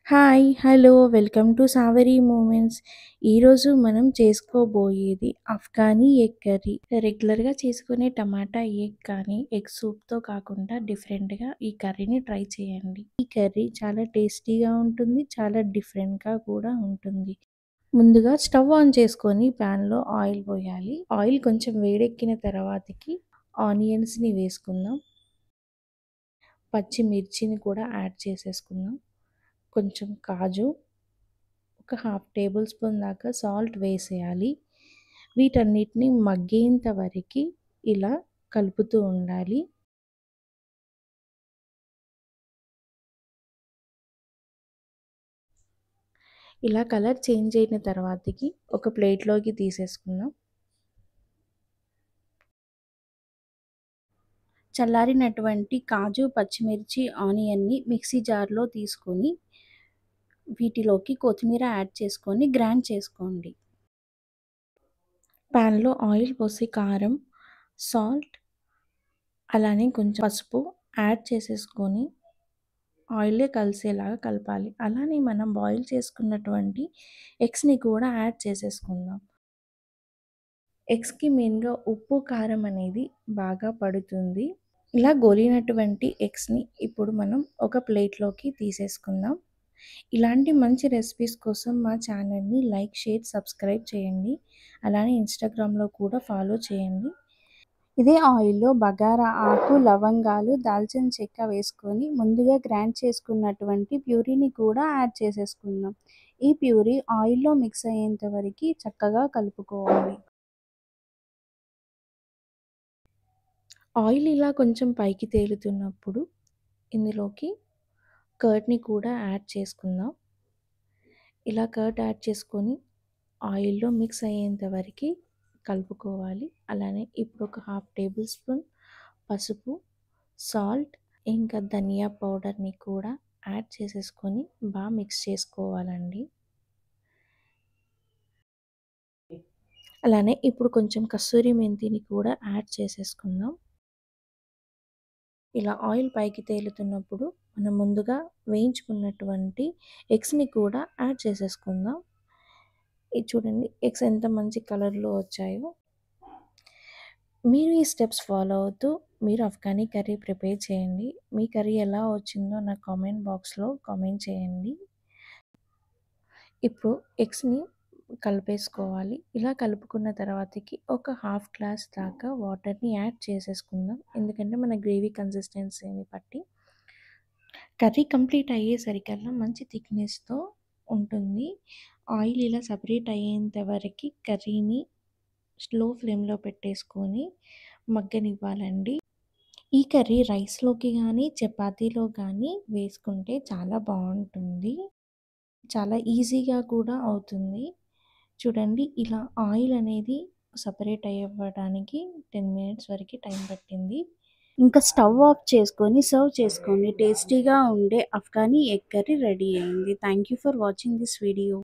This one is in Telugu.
Hi! Hello! Welcome to savoury moments. ఈరోజు మనం చేసుకోబోయేది అఫ్ఘానీ ఎగ్ కర్రీ. రెగ్యులర్‌గా చేసుకునే టమాటా ఎగ్ కానీ, ఎగ్ సూప్‌తో కాకుండా డిఫరెంట్‌గా ఈ కర్రీని ట్రై చేయండి. ఈ కర్రీ చాలా టేస్టీగా ఉంటుంది. చాలా డిఫరెంట్‌గా కూడా ఉంటుంది. ముందుగా స్టవ్ ఆన్ చేసుకొని ప్యాన్‌లో ఆయిల్ పోయాలి. ఆయిల్ కొంచెం వేడెక్కిన తర్వాతకి ఆనియన్స్‌ని వేసుకుందాం. పచ్చిమిర్చిని కూడా యాడ్ చేసేసుకుందాం. కొంచెం కాజు, ఒక హాఫ్ టేబుల్ స్పూన్ దాకా సాల్ట్ వేసేయాలి. వీటన్నిటిని మగ్గేంత వరకు ఇలా కలుపుతూ ఉండాలి. ఇలా కలర్ చేంజ్ అయిన తర్వాతకి ఒక ప్లేట్లోకి తీసేసుకుందాం. చల్లారినటువంటి కాజు, పచ్చిమిర్చి, ఆనియన్ని మిక్సీ జార్లో తీసుకొని వీటిలోకి కొత్తిమీర యాడ్ చేసుకొని గ్రైండ్ చేసుకోండి. ప్యాన్లో ఆయిల్ పోసి కారం, సాల్ట్, అలానే కొంచెం పసుపు యాడ్ చేసేసుకొని ఆయిలే కలిసేలాగా కలపాలి. అలానే మనం బాయిల్ చేసుకున్నటువంటి ఎగ్స్‌ని కూడా యాడ్ చేసేసుకుందాం. ఎగ్స్‌కి మెయిన్‌గా ఉప్పు, కారం అనేది బాగా పడుతుంది. ఇలా గోలినటువంటి ఎగ్స్‌ని ఇప్పుడు మనం ఒక ప్లేట్‌లోకి తీసేసుకుందాం. ఇలాంటి మంచి రెసిపీస్ కోసం మా ఛానల్‌ని లైక్, షేర్, సబ్స్క్రైబ్ చేయండి. అలానే ఇన్‌స్టాగ్రామ్‌లో కూడా ఫాలో చేయండి. ఇదే ఆయిల్‌లో బగారా ఆకు, లవంగాలు, దాల్చిన చెక్క వేసుకొని ముందుగా గ్రైండ్ చేసుకున్నటువంటి ప్యూరీని కూడా యాడ్ చేసేసుకుందాం. ఈ ప్యూరీ ఆయిల్‌లో మిక్స్ అయ్యేంత వరకి చక్కగా కలుపుకోవాలి. ఆయిల్ ఇలా కొంచెం పైకి తేలుతున్నప్పుడు ఇందులోకి కర్డ్‌ని కూడా యాడ్ చేసుకుందాం. ఇలా కర్డ్ యాడ్ చేసుకొని ఆయిల్‌లో మిక్స్ అయ్యేంత వరకి కలుపుకోవాలి. అలానే ఇప్పుడు ఒక హాఫ్ టేబుల్ స్పూన్ పసుపు, సాల్ట్, ఇంకా ధనియా పౌడర్‌ని కూడా యాడ్ చేసేసుకొని మిక్స్ చేసుకోవాలండి. అలానే ఇప్పుడు కొంచెం కస్తూరి మెంతిని కూడా యాడ్ చేసేసుకుందాం. ఇలా ఆయిల్ పైకి తేలుతున్నప్పుడు మనం ముందుగా వేయించుకున్నటువంటి ఎగ్స్‌ని కూడా యాడ్ చేసేసుకుందాం. ఇది చూడండి, ఎగ్స్ ఎంత మంచి కలర్‌లో వచ్చాయో. మీరు ఈ స్టెప్స్ ఫాలో అవుతూ మీరు అఫ్ఘానీ కర్రీ ప్రిపేర్ చేయండి. మీ కర్రీ ఎలా వచ్చిందో నాకు కామెంట్ బాక్స్‌లో కామెంట్ చేయండి. ఇప్పుడు ఎగ్స్‌ని కలిపేసుకోవాలి. ఇలా కలుపుకున్న తర్వాతకి ఒక హాఫ్ గ్లాస్ దాకా వాటర్‌ని యాడ్ చేసేసుకుందాం. ఎందుకంటే మన గ్రేవీ కన్సిస్టెన్సీని బట్టి. కర్రీ కంప్లీట్ అయ్యేసరికల్లా మంచి థిక్‌నెస్‌తో ఉంటుంది. ఆయిల్ ఇలా సెపరేట్ అయ్యేంత వరకి కర్రీని స్లో ఫ్లేమ్‌లో పెట్టేసుకొని మగ్గనివ్వాలండి. ఈ కర్రీ రైస్‌లోకి గానీ, చపాతీలో గానీ వేసుకుంటే చాలా బావుంటుంది. చాలా ఈజీగా కూడా అవుతుంది. చూడండి, ఇలా ఆయిల్ అనేది సెపరేట్ అవ్వడానికి 10 మినిట్స్ వరకు టైం పట్టింది. ఇంకా స్టవ్ ఆఫ్ చేసుకొని సర్వ్ చేసుకోండి. టేస్టీగా ఉండే అఫ్ఘానీ ఎగ్ కర్రీ రెడీ అయింది. Thank you for watching this video.